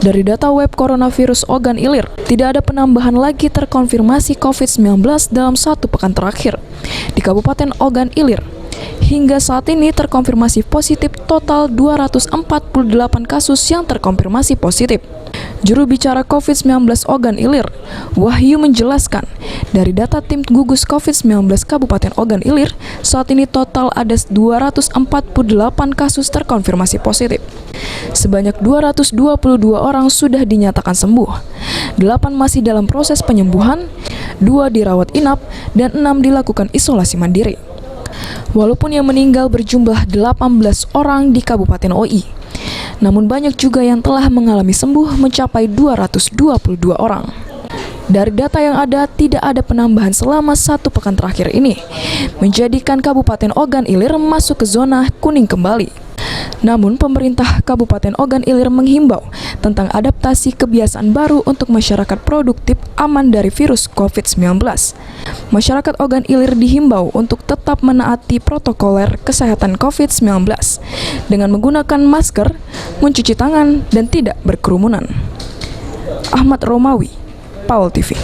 Dari data web coronavirus Ogan Ilir, tidak ada penambahan lagi terkonfirmasi COVID-19 dalam 1 pekan terakhir di Kabupaten Ogan Ilir. Hingga saat ini terkonfirmasi positif total 248 kasus yang terkonfirmasi positif. Juru bicara COVID-19 Ogan Ilir, Wahyu menjelaskan, dari data tim gugus COVID-19 Kabupaten Ogan Ilir, saat ini total ada 248 kasus terkonfirmasi positif. Sebanyak 222 orang sudah dinyatakan sembuh, 8 masih dalam proses penyembuhan, 2 dirawat inap, dan 6 dilakukan isolasi mandiri. Walaupun yang meninggal berjumlah 18 orang di Kabupaten OI, namun banyak juga yang telah mengalami sembuh mencapai 222 orang. Dari data yang ada, tidak ada penambahan selama 1 pekan terakhir ini, menjadikan Kabupaten Ogan Ilir masuk ke zona kuning kembali. Namun, pemerintah Kabupaten Ogan Ilir menghimbau tentang adaptasi kebiasaan baru untuk masyarakat produktif aman dari virus COVID-19. Masyarakat Ogan Ilir dihimbau untuk tetap menaati protokoler kesehatan COVID-19 dengan menggunakan masker, mencuci tangan, dan tidak berkerumunan. Ahmad Romawi, Paul TV.